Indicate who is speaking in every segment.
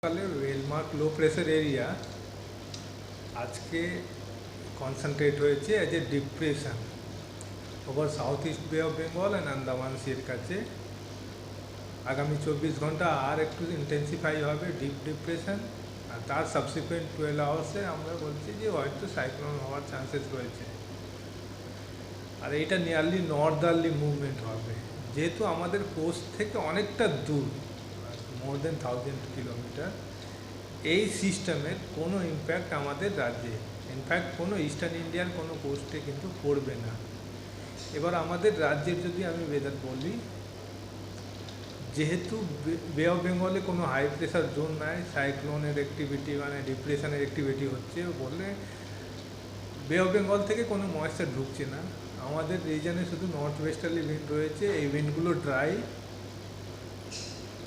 Speaker 1: সকালে ওয়েলমার্ক low pressure area আজকে concentrate হয়েছে as a depression over south east বে অফ বেঙ্গল অ্যান্ড আন্দামান সির কাছে। আগামী 24 ঘন্টা আর একটু ইন্টেন্সিফাই হবে ডিপ ডিপ্রেশন, আর তার সাবসিকুয়েন্ট 12 আওয়ার্সে আমরা বলছি যে হয়তো সাইক্লোন হওয়ার চান্সেস রয়েছে। আর এটা নিয়ারলি নর্দার্লি মুভমেন্ট হবে, যেহেতু আমাদের কোস্ট থেকে অনেকটা দূর, মোর দেন 1000 কিলোমিটার। এই সিস্টেমের কোনো ইম্প্যাক্ট আমাদের রাজ্যে, ইনফ্যাক্ট কোনো ইস্টার্ন ইন্ডিয়ার কোনো কোস্টে কিন্তু পড়বে না। এবার আমাদের রাজ্যের যদি আমি ওয়েদার বলি, যেহেতু বে অফ বেঙ্গলে কোনো হাই প্রেশার জোন নাই, সাইক্লোনের অ্যাক্টিভিটি মানে ডিপ্রেশনের অ্যাক্টিভিটি হচ্ছে বলে বে অফ বেঙ্গল থেকে কোনো ময়েশ্চার ঢুকছে না। আমাদের রিজনে শুধু নর্থ ওয়েস্টার্লি উইন্ড রয়েছে, এই উইন্ডগুলো ড্রাই,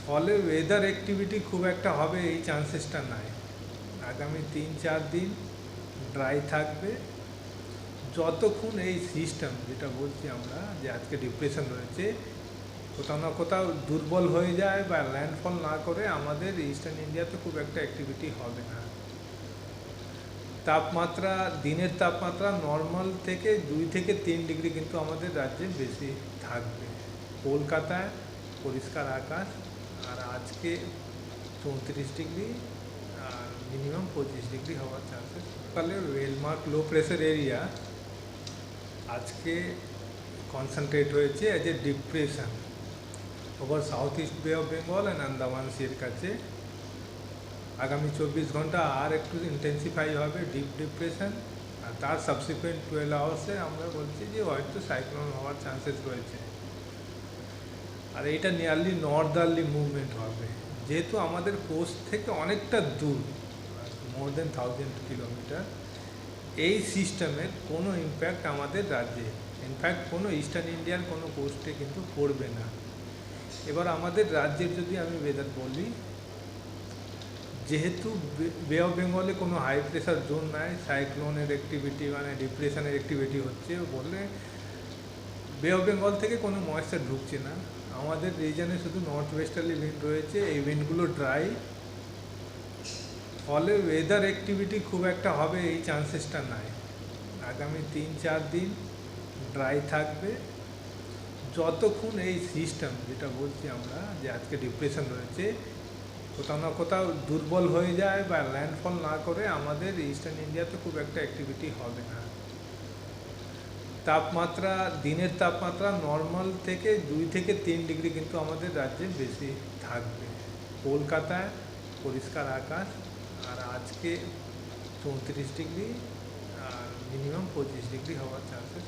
Speaker 1: ফলে ওয়েদার অ্যাক্টিভিটি খুব একটা হবে এই চান্সেসটা নাই। আগামী 3-4 দিন ড্রাই থাকবে, যতক্ষণ এই সিস্টেম যেটা বলছি আমরা যে আজকে ডিপ্রেশন রয়েছে কোথাও না কোথাও দুর্বল হয়ে যায় বা ল্যান্ডফল না করে, আমাদের ইস্টার্ন ইন্ডিয়াতে খুব একটা অ্যাক্টিভিটি হবে না। তাপমাত্রা, দিনের তাপমাত্রা নর্মাল থেকে 2 থেকে 3 ডিগ্রি কিন্তু আমাদের রাজ্যে বেশি থাকবে। কলকাতায় পরিষ্কার আকাশ, আর আজকে 34 ডিগ্রি আর মিনিমাম 25 ডিগ্রি হওয়ার চান্সেস। সকালে ওয়েলমার্ক লো প্রেশার এরিয়া আজকে কনসেন্ট্রেট হয়েছে as a depression over south east বে অফ বেঙ্গল অ্যান্ড আন্দামান সির কাছে। আগামী 24 ঘন্টা আর একটু ইন্টেন্সিফাই হবে ডিপ ডিপ্রেশন, আর তার সাবসিকুয়েন্ট 12 আওয়ার্সে আমরা বলছি যে হয়তো সাইক্লোন হওয়ার চান্সেস রয়েছে। আর এটা নিয়ারলি নর্দার্লি মুভমেন্ট হবে, যেহেতু আমাদের কোস্ট থেকে অনেকটা দূর, মোর দেন 1000 কিলোমিটার। এই সিস্টেমের কোনো ইম্প্যাক্ট আমাদের রাজ্যে, ইনফ্যাক্ট কোনো ইস্টার্ন ইন্ডিয়ার কোনো কোস্টে কিন্তু পড়বে না। এবার আমাদের রাজ্যের যদি আমি ওয়েদার বলি, যেহেতু বে অফ বেঙ্গলে কোনো হাই প্রেশার জোন নাই, সাইক্লোনের অ্যাক্টিভিটি মানে ডিপ্রেশনের অ্যাক্টিভিটি হচ্ছে বলে বে অফ বেঙ্গল থেকে কোনো ময়েশ্চার ঢুকছে না। আমাদের রিজনে শুধু নর্থ ওয়েস্টার্লি উইন্ড রয়েছে, এই উইন্ডগুলো ড্রাই, ফলে ওয়েদার অ্যাক্টিভিটি খুব একটা হবে এই চান্সেসটা নাই। আগামী 3-4 দিন ড্রাই থাকবে, যতক্ষণ এই সিস্টেম যেটা বলছি আমরা যে আজকে ডিপ্রেশন রয়েছে কোথাও না কোথাও দুর্বল হয়ে যায় বা ল্যান্ডফল না করে, আমাদের ইস্টার্ন ইন্ডিয়াতে খুব একটা অ্যাক্টিভিটি হবে না। তাপমাত্রা, দিনের তাপমাত্রা নর্মাল থেকে 2 থেকে 3 ডিগ্রি কিন্তু আমাদের রাজ্যে বেশি থাকবে। কলকাতায় পরিষ্কার আকাশ, আর আজকে 34 ডিগ্রি আর মিনিমাম 25 ডিগ্রি হওয়ার চান্সেস।